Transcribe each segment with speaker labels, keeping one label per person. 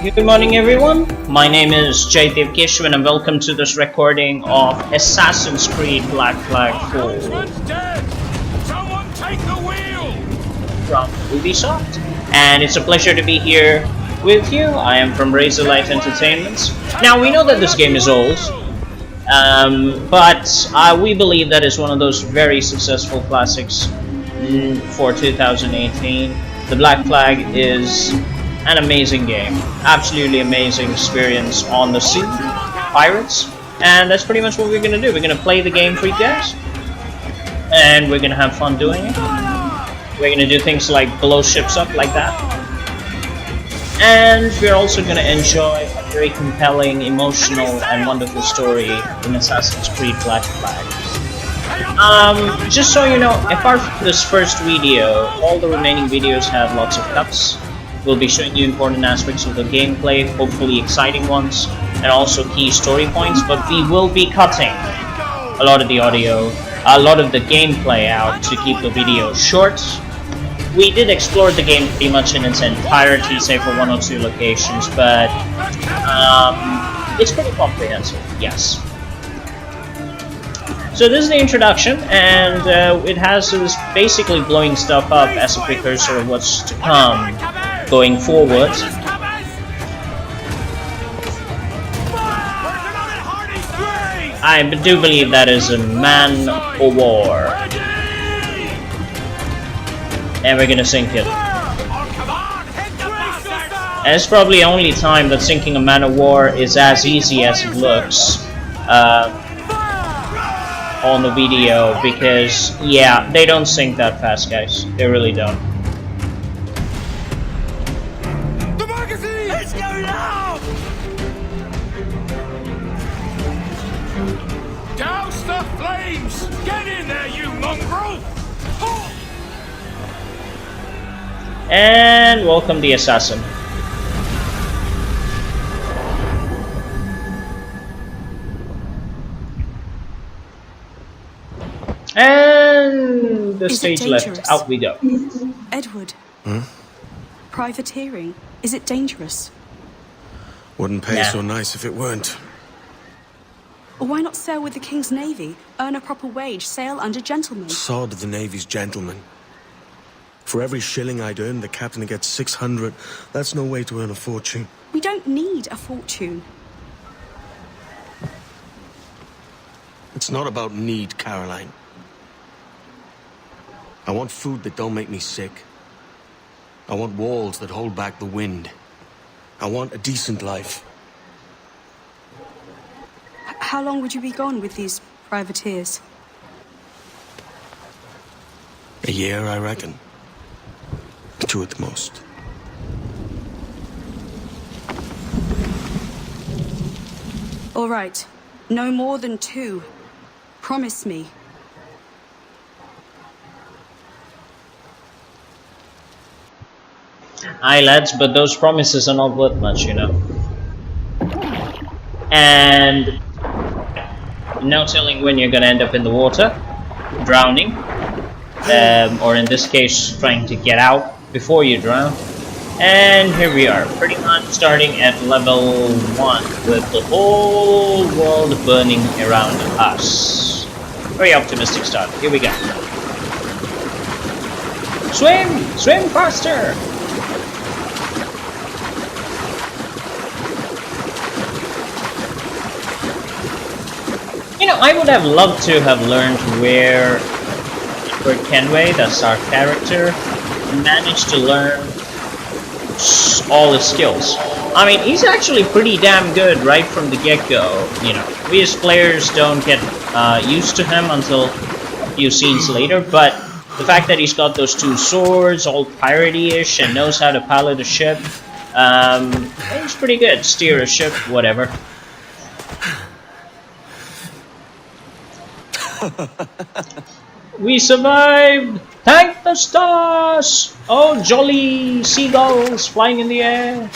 Speaker 1: Good morning, everyone. My name is Jaydev Keshwan, and welcome to this recording of Assassin's Creed Black Flag 4
Speaker 2: Someone take the wheel!
Speaker 1: from Ubisoft. And it's a pleasure to be here with you. I am from Razor Light Entertainment. Now, we know that this game is old, but we believe that it's one of those very successful classics for 2018. The Black Flag is an amazing game, absolutely amazing experience on the sea, pirates, and that's pretty much what we're gonna do. We're gonna play the game for you guys, and we're gonna have fun doing it. We're gonna do things like blow ships up like that, and we're also gonna enjoy a very compelling, emotional, and wonderful story in Assassin's Creed Black Flag. Just so you know, apart from this first video, all the remaining videos have lots of cuts. We'll be showing you important aspects of the gameplay, hopefully exciting ones, and also key story points, but we will be cutting a lot of the audio, a lot of the gameplay out to keep the video short. We did explore the game pretty much in its entirety, save for one or two locations, but it's pretty comprehensive, yes. So this is the introduction, and it has us basically blowing stuff up as a precursor of what's to come going forward. I do believe that is a man o' war, and we're gonna sink it. And it's probably the only time that sinking a man o' war is as easy as it looks on the video, because yeah, they don't sink that fast, guys. They really don't.
Speaker 2: The magazine! Let's go now! Douse the flames! Get in there, you mongrel! Oh.
Speaker 1: And welcome the assassin. And the stage left. Out we go.
Speaker 3: Edward. Privateering. Is it dangerous?
Speaker 4: Wouldn't pay so nice if it weren't.
Speaker 3: Why not sail with the King's Navy? Earn a proper wage, sail under gentlemen.
Speaker 4: Sod the Navy's gentlemen. For every shilling I'd earn, the captain gets 600. That's no way to earn a fortune.
Speaker 3: We don't need a fortune.
Speaker 4: It's not about need, Caroline. I want food that don't make me sick. I want walls that hold back the wind. I want a decent life.
Speaker 3: How long would you be gone with these privateers?
Speaker 4: A year, I reckon. 2 at the most.
Speaker 3: All right. No more than 2. Promise me.
Speaker 1: Aye, lads, but those promises are not worth much, you know. And no telling when you're gonna end up in the water, drowning, or in this case, trying to get out before you drown. And here we are, pretty much starting at level 1, with the whole world burning around us. Very optimistic start. Here we go. Swim! Swim faster! You know, I would have loved to have learned where Kenway, that's our character, managed to learn all his skills. I mean, he's actually pretty damn good right from the get-go. You know, we as players don't get used to him until a few scenes later, but the fact that he's got those 2 swords, all piratey-ish, and knows how to pilot a ship, he's pretty good. Steer a ship, whatever. We survived! Thank the stars! Oh, jolly seagulls flying in the air!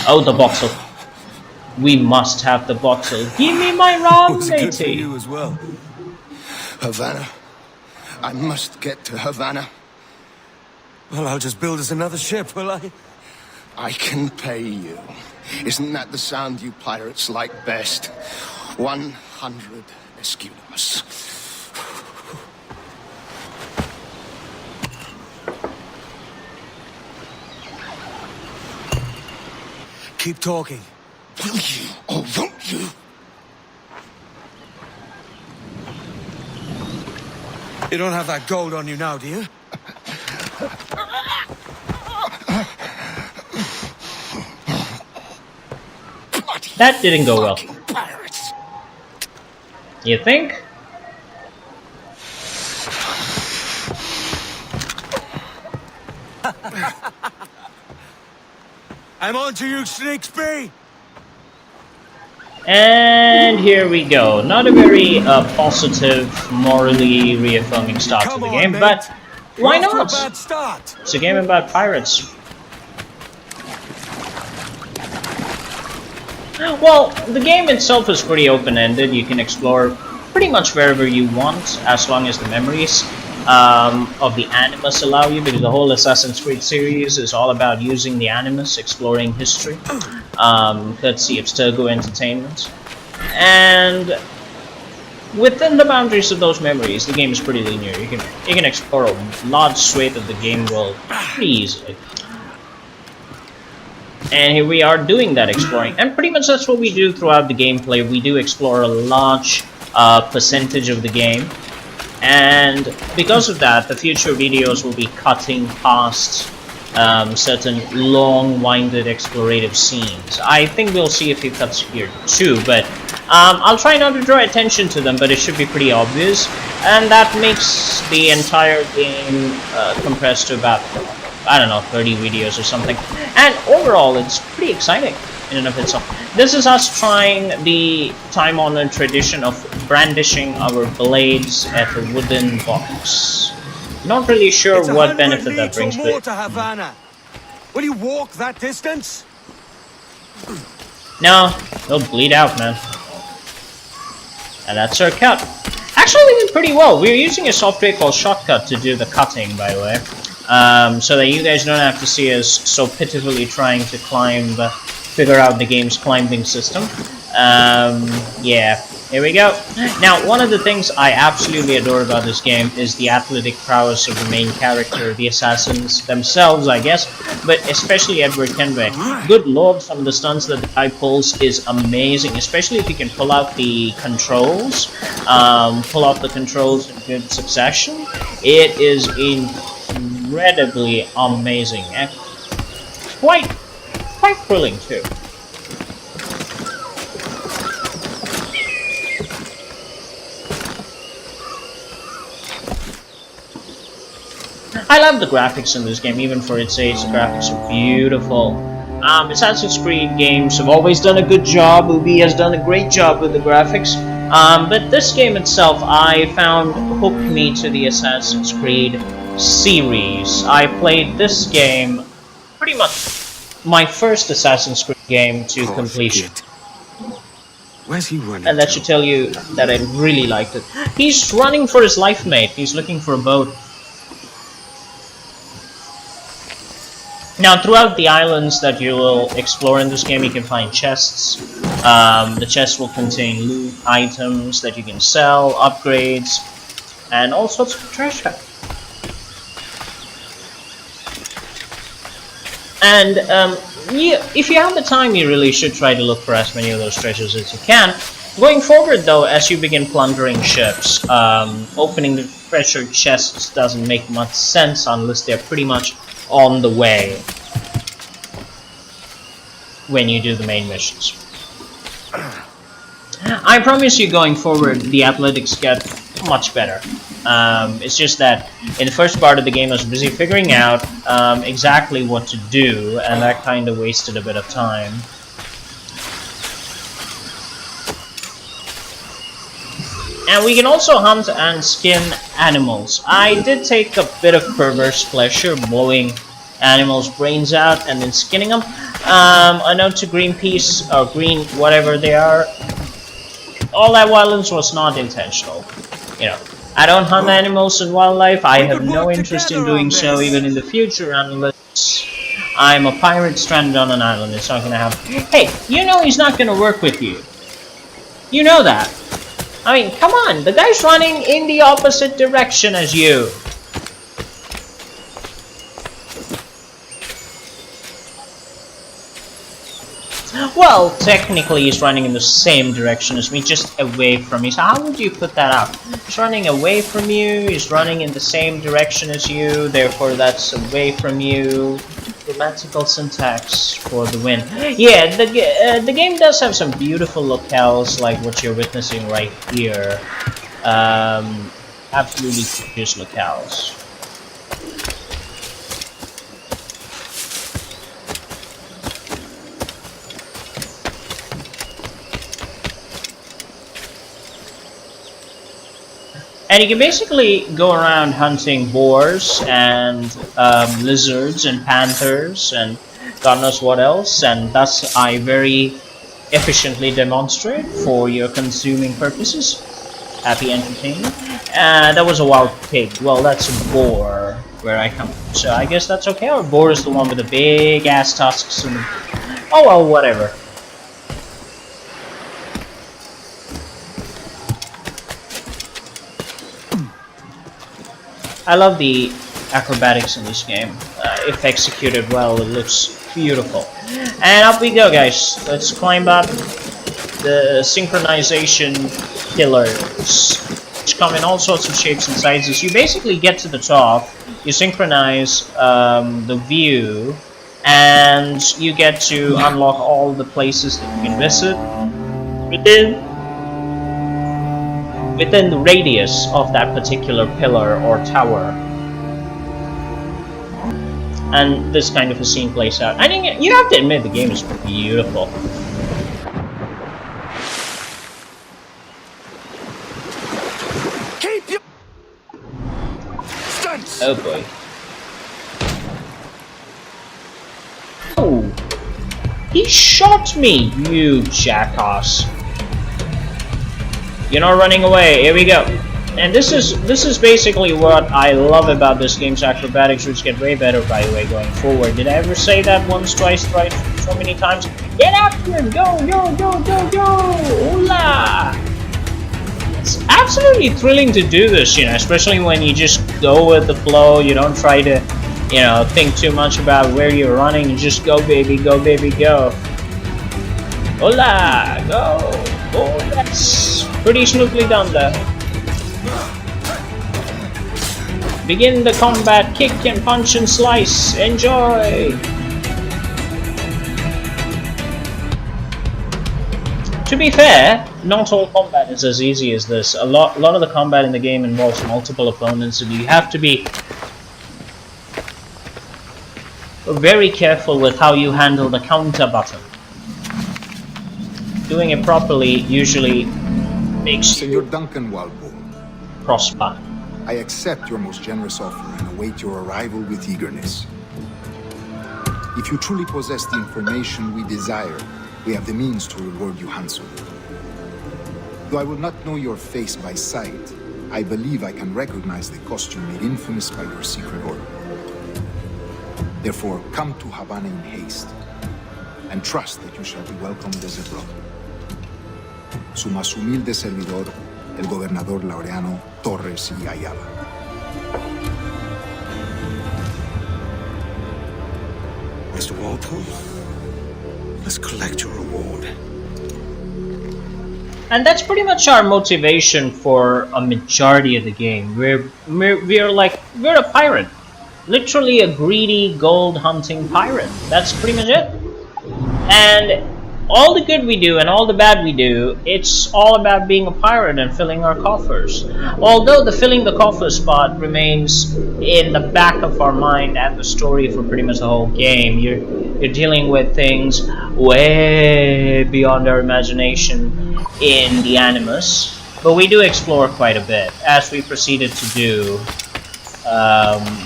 Speaker 1: Oh, the bottle. We must have the bottle. Give me my rum,
Speaker 5: Was it good for
Speaker 1: matey!
Speaker 5: you as well? Havana. I must get to Havana.
Speaker 4: Well, I'll just build us another ship, will I?
Speaker 5: I can pay you. Isn't that the sound you pirates like best? 100 escudos.
Speaker 4: Keep talking.
Speaker 5: Will you or won't you?
Speaker 4: You don't have that gold on you now, do you?
Speaker 1: That didn't go well.
Speaker 5: Pirates.
Speaker 1: You think?
Speaker 4: I'm on to you, Snakesby!
Speaker 1: And here we go. Not a very positive, morally reaffirming start to the game,
Speaker 4: mate.
Speaker 1: but why
Speaker 4: We're off to a
Speaker 1: not?
Speaker 4: bad start.
Speaker 1: It's a game about pirates. Well, the game itself is pretty open-ended. You can explore pretty much wherever you want, as long as the memories of the Animus allow you, because the whole Assassin's Creed series is all about using the Animus, exploring history, courtesy of Sturgo Entertainment. And within the boundaries of those memories, the game is pretty linear. You can explore a large swathe of the game world pretty easily. And here we are doing that exploring, and pretty much that's what we do throughout the gameplay. We do explore a large percentage of the game, and because of that, the future videos will be cutting past certain long-winded explorative scenes. I think we'll see a few cuts here too, but I'll try not to draw attention to them, but it should be pretty obvious, and that makes the entire game compressed to about, I don't know, 30 videos or something. And overall, it's pretty exciting in and of itself. This is us trying the time-honored tradition of brandishing our blades at a wooden box. Not really sure
Speaker 4: It's
Speaker 1: what
Speaker 4: 100
Speaker 1: benefit that
Speaker 4: leagues or
Speaker 1: brings,
Speaker 4: more
Speaker 1: but
Speaker 4: to Havana. Will you walk that distance?
Speaker 1: no, they'll bleed out, man. And that's our cut. Actually, we did pretty well. We're using a software called Shortcut to do the cutting, by the way. So that you guys don't have to see us so pitifully trying to figure out the game's climbing system. Yeah, here we go. Now, one of the things I absolutely adore about this game is the athletic prowess of the main character, the assassins themselves, I guess, but especially Edward Kenway. Good lord, some of the stunts that the guy pulls is amazing, especially if you can pull out the controls, in good succession. It is incredibly amazing and quite thrilling too. I love the graphics in this game, even for its age. The graphics are beautiful. Assassin's Creed games have always done a good job. Ubi has done a great job with the graphics. But this game itself, I found, hooked me to the Assassin's Creed series. I played this game pretty much my first Assassin's Creed game to completion.
Speaker 4: Where's he running?
Speaker 1: And that should tell you that I really liked it. He's running for his life, mate. He's looking for a boat. Now, throughout the islands that you will explore in this game, you can find chests. The chests will contain loot, items that you can sell, upgrades, and all sorts of treasure. And if you have the time, you really should try to look for as many of those treasures as you can. Going forward, though, as you begin plundering ships, opening the treasure chests doesn't make much sense unless they're pretty much on the way when you do the main missions. I promise you, going forward, the athletics get much better. It's just that in the first part of the game I was busy figuring out exactly what to do, and that kind of wasted a bit of time. And we can also hunt and skin animals. I did take a bit of perverse pleasure blowing animals' brains out and then skinning them. A note to Greenpeace, or Green, whatever they are, all that violence was not intentional. You know, I don't hunt animals and wildlife. I have no interest in doing so even in the future unless I'm a pirate stranded on an island. It's not gonna happen. Hey, you know he's not gonna work with you. You know that. I mean, come on. The guy's running in the opposite direction as you. Well, technically he's running in the same direction as me, just away from me. So how would you put that out? He's running away from you, he's running in the same direction as you, therefore that's away from you. Grammatical syntax for the win. Yeah, the game does have some beautiful locales, like what you're witnessing right here. Absolutely gorgeous locales. And you can basically go around hunting boars and lizards and panthers and God knows what else, and thus I very efficiently demonstrate for your consuming purposes. Happy entertainment. That was a wild pig. Well, that's a boar where I come from, so I guess that's okay. Or boar is the one with the big ass tusks and... oh well, whatever. I love the acrobatics in this game. If executed well, it looks beautiful. And up we go, guys. Let's climb up the synchronization pillars, which come in all sorts of shapes and sizes. You basically get to the top, you synchronize the view, and you get to unlock all the places that you can visit within the radius of that particular pillar or tower. And this kind of a scene plays out. I mean, you have to admit the game is beautiful.
Speaker 5: Keep your stunts.
Speaker 1: Oh boy. Oh! He shot me, you jackass. You're not running away. Here we go. And this is basically what I love about this game's acrobatics, which get way better, by the way, going forward. Did I ever say that once, twice, thrice, so many times? Get after him! Go, go, go, go, go! Hola! It's absolutely thrilling to do this, you know, especially when you just go with the flow. You don't try to, you know, think too much about where you're running. You just go, baby, go, baby, go. Hola! Go! Oh, that's pretty smoothly done there. Begin the combat, kick and punch and slice. Enjoy! To be fair, not all combat is as easy as this. A lot of the combat in the game involves multiple opponents, and you have to be very careful with how you handle the counter button. Doing it properly usually makes
Speaker 6: Senor Duncan Walpole,
Speaker 1: prosper.
Speaker 6: I accept your most generous offer and await your arrival with eagerness. If you truly possess the information we desire, we have the means to reward you handsomely. Though I will not know your face by sight, I believe I can recognize the costume made infamous by your secret order. Therefore, come to Havana in haste, and trust that you shall be welcomed as a brother. Su más humilde servidor, el gobernador Laureano Torres y Ayala.
Speaker 4: Mr. Walpole, let's collect your reward.
Speaker 1: And that's pretty much our motivation for a majority of the game. We're a pirate. Literally a greedy gold hunting pirate. That's pretty much it. And all the good we do and all the bad we do, it's all about being a pirate and filling our coffers. Although the filling the coffers part remains in the back of our mind and the story for pretty much the whole game. You're dealing with things way beyond our imagination in the Animus, but we do explore quite a bit, as we proceeded to do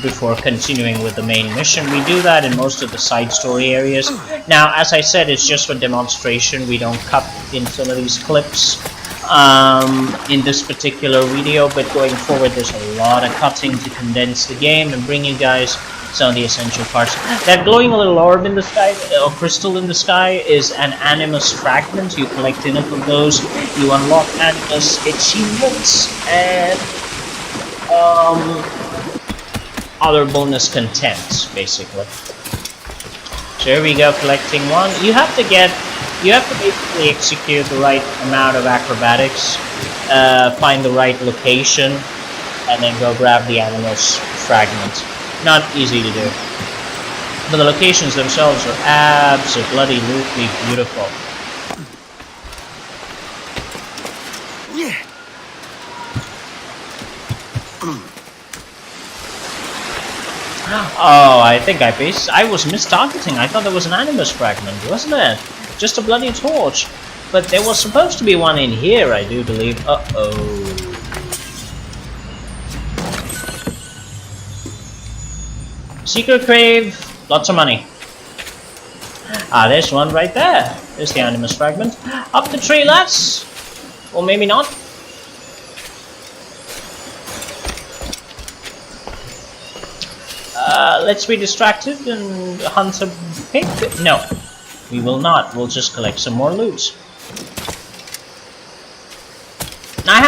Speaker 1: before continuing with the main mission. We do that in most of the side story areas. Now, as I said, it's just for demonstration. We don't cut in some of these clips in this particular video, but going forward there's a lot of cutting to condense the game and bring you guys some of the essential parts. That glowing little orb in the sky, or crystal in the sky, is an animus fragment. You collect enough of those, you unlock animus achievements, and other bonus content, basically. So here we go, collecting one. You have to basically execute the right amount of acrobatics, find the right location, and then go grab the animus fragment. Not easy to do. But the locations themselves are absolutely beautiful.
Speaker 4: Yeah.
Speaker 1: Oh, I think I was mistargeting. I thought there was an animus fragment, wasn't it? Just a bloody torch. But there was supposed to be one in here, I do believe. Uh-oh. Secret crave, lots of money. Ah, there's one right there. There's the animus fragment. Up the tree, lads! Or maybe not. Let's be distracted and hunt a pig. No, we will not. We'll just collect some more loot. I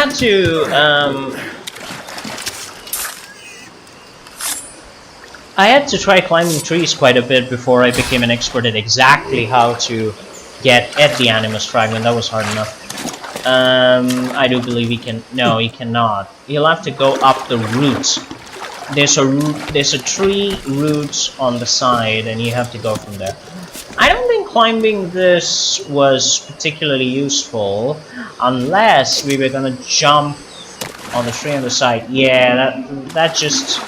Speaker 1: had to try climbing trees quite a bit before I became an expert at exactly how to get at the animus fragment. That was hard enough. I do believe he can. No, he cannot. He'll have to go up the roots. There's a tree root on the side, and you have to go from there. I don't think climbing this was particularly useful, unless we were gonna jump on the tree on the side. Yeah, that just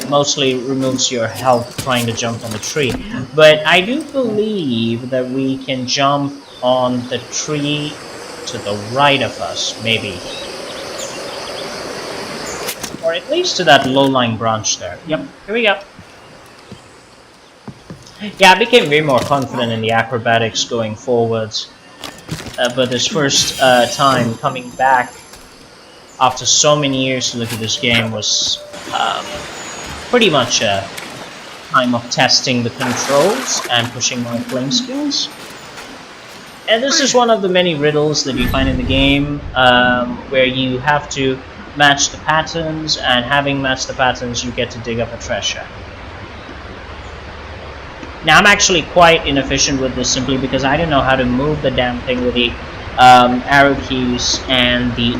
Speaker 1: mostly removes your health trying to jump on the tree. But I do believe that we can jump on the tree to the right of us, maybe. Or at least to that low-lying branch there. Yep, here we go. Yeah, I became way more confident in the acrobatics going forwards. But this first time coming back after so many years to look at this game was pretty much a time of testing the controls and pushing my flame skills. And this is one of the many riddles that you find in the game, where you have to match the patterns, and having matched the patterns you get to dig up a treasure. Now I'm actually quite inefficient with this simply because I don't know how to move the damn thing with the arrow keys and the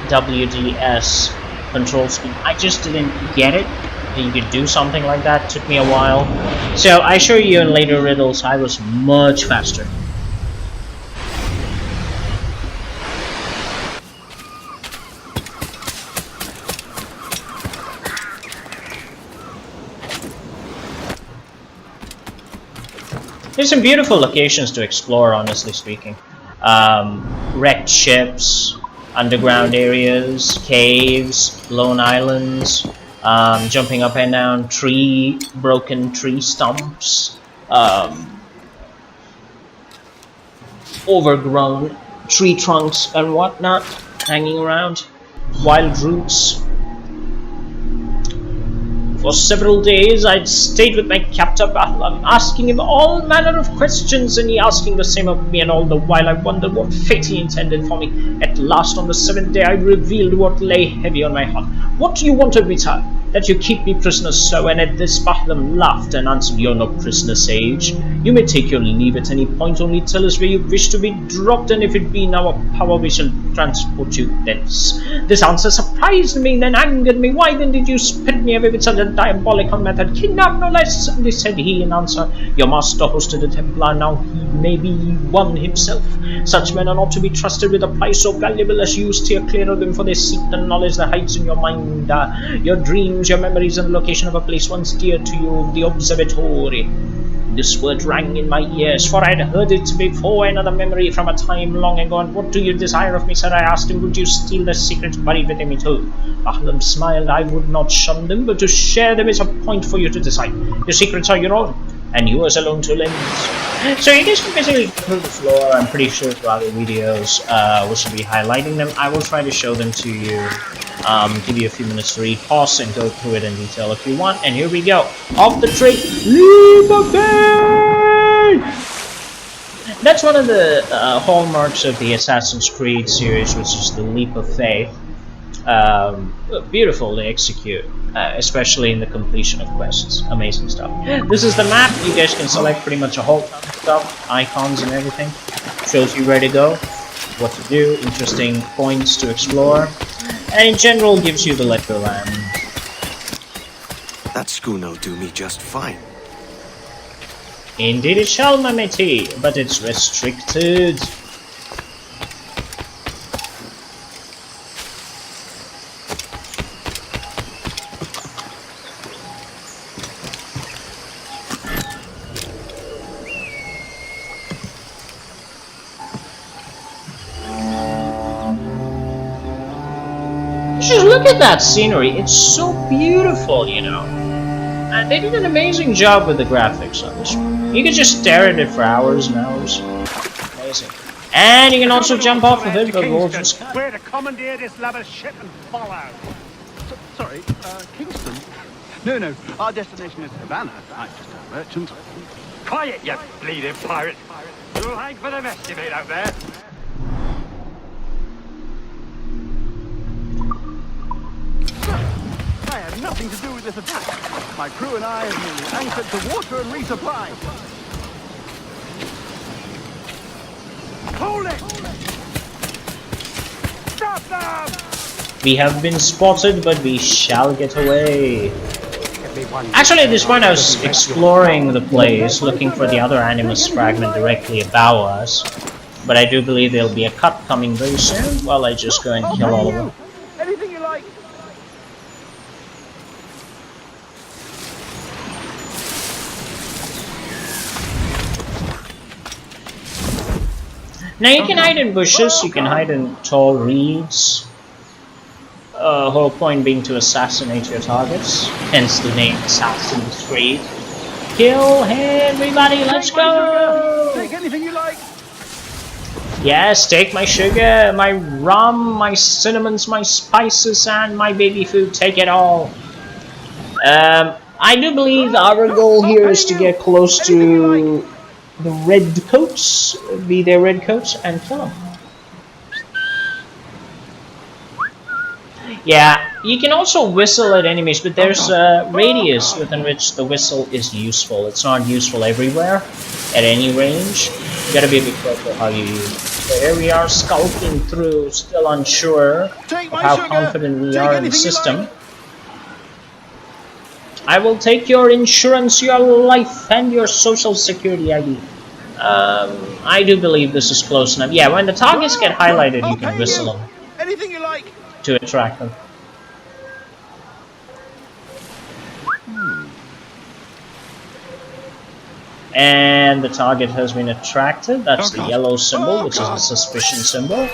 Speaker 1: AWDS control scheme. I just didn't get it that you could do something like that. It took me a while. So I assure you in later riddles I was much faster. There's some beautiful locations to explore, honestly speaking. Wrecked ships, underground areas, caves, lone islands, jumping up and down broken tree stumps, overgrown tree trunks and whatnot hanging around, wild roots. For several days I'd stayed with my captor Bahlam, asking him all manner of questions, and he asking the same of me, and all the while I wondered what fate he intended for me. At last, on the 7th day, I revealed what lay heavy on my heart. "What do you want of me, sir? That you keep me prisoner so?" And at this Bahlam laughed and answered, "You're no prisoner, sage. You may take your leave at any point, only tell us where you wish to be dropped, and if it be in our power, we shall transport you thence." This answer surprised me, then angered me. "Why then did you spit me away with such a diabolical method? Kidnap no less." And this said he in answer, "Your master hosted a Templar, now he may be one himself. Such men are not to be trusted with a prize so valuable as you. Steer clear of them, for they seek the knowledge that hides in your mind, your dreams, your memories, and the location of a place once dear to you, the observatory." This word rang in my ears, for I had heard it before, another memory from a time long ago. "And what do you desire of me, sir?" I asked him. "Would you steal the secrets buried within me too?" Bahlam smiled. "I would not shun them, but to share them is a point for you to decide. Your secrets are your own. and you was alone to limit. So you guys can basically go through the floor. I'm pretty sure throughout the videos we should be highlighting them. I will try to show them to you, give you a few minutes to read, pause, and go through it in detail if you want. And here we go. Off the tree, leap of faith! That's one of the hallmarks of the Assassin's Creed series, which is the leap of faith. Beautiful to execute, especially in the completion of quests. Amazing stuff. This is the map. You guys can select pretty much a whole ton of stuff, icons and everything. Shows you where to go, what to do, interesting points to explore, and in general gives you the lay of the land.
Speaker 4: That schooner'll do me just fine.
Speaker 1: Indeed it shall, my matey, but it's restricted. Just look at that scenery, it's so beautiful, you know. And they did an amazing job with the graphics on this one. You could just stare at it for hours and hours. Amazing. And you can also jump off of it, but we'll just...
Speaker 2: We're to commandeer this lavish ship and follow.
Speaker 7: Sorry, Kingston? No, our destination is Havana. I'm just a merchant.
Speaker 2: Quiet, you bleeding pirate. You'll hang for the mess you made out there.
Speaker 7: I had nothing to do with this attack. My crew and I have merely anchored to water and resupply.
Speaker 2: Hold it! Stop them!
Speaker 1: We have been spotted, but we shall get away. Actually, at this point I was exploring the place, looking for the other Animus fragment directly above us. But I do believe there'll be a cut coming very soon, while I just go and kill all of them.
Speaker 7: Anything you like.
Speaker 1: Now you can hide in bushes, you can hide in tall reeds. Whole point being to assassinate your targets, hence the name Assassin's Creed. Kill everybody, let's go!
Speaker 7: Take anything you like.
Speaker 1: Yes, take my sugar, my rum, my cinnamons, my spices, and my baby food, take it all. I do believe our goal here is to get close to the red coats, be their red coats, and kill them. Yeah, you can also whistle at enemies, but there's a radius within which the whistle is useful. It's not useful everywhere, at any range. You gotta be a bit careful how you use it. So here we are, skulking through, still unsure of how confident we are in the system. I will take your insurance, your life, and your social security ID. I do believe this is close enough. Yeah, when the targets get highlighted, you can whistle them.
Speaker 7: Anything you like.
Speaker 1: To attract them. And the target has been attracted. That's the yellow symbol, which is a suspicion symbol.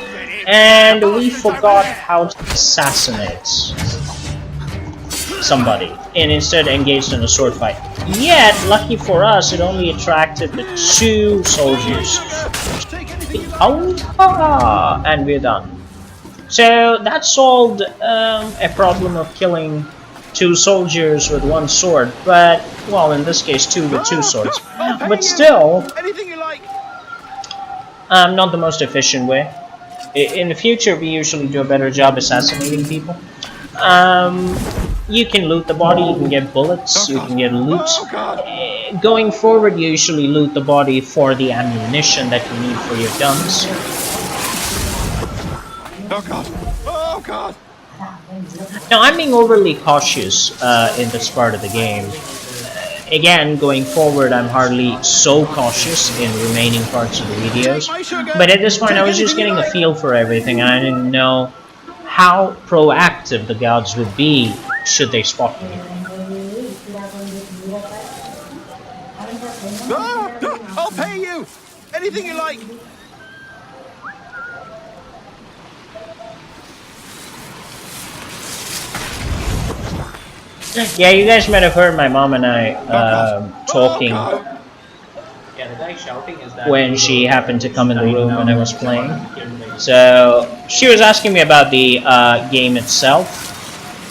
Speaker 1: And we forgot how to assassinate somebody, and instead engaged in a sword fight. Yet, lucky for us, it only attracted the 2 soldiers. And we're done. So that solved a problem of killing 2 soldiers with 1 sword, but, well, in this case 2 with 2 swords. But still, not the most efficient way. In the future, we usually do a better job assassinating people. You can loot the body, you can get bullets, you can get loot. Going forward, you usually loot the body for the ammunition that you need for your guns.
Speaker 7: Oh god! Oh god!
Speaker 1: Now, I'm being overly cautious in this part of the game. Again, going forward, I'm hardly so cautious in remaining parts of the videos. But at this point, I was just getting a feel for everything, and I didn't know how proactive the guards would be should they spot me.
Speaker 7: I'll pay you! Anything you like!
Speaker 1: Yeah, you guys might have heard my mom and I talking
Speaker 8: Yeah, the guy shouting is that
Speaker 1: when she happened to come in the room when I was playing. So she was asking me about the game itself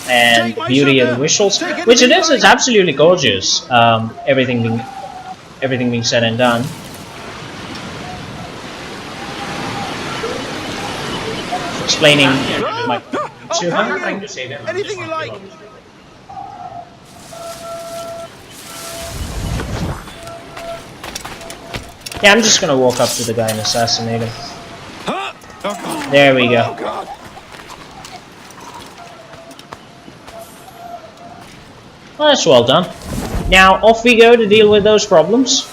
Speaker 1: and the beauty of the visuals, which it is. It's absolutely gorgeous. Everything being said and done. Explaining my to her.
Speaker 8: trying to save him.
Speaker 7: Anything you like.
Speaker 1: Yeah, I'm just gonna walk up to the guy and assassinate him. There we go. Well, that's well done. Now, off we go to deal with those problems.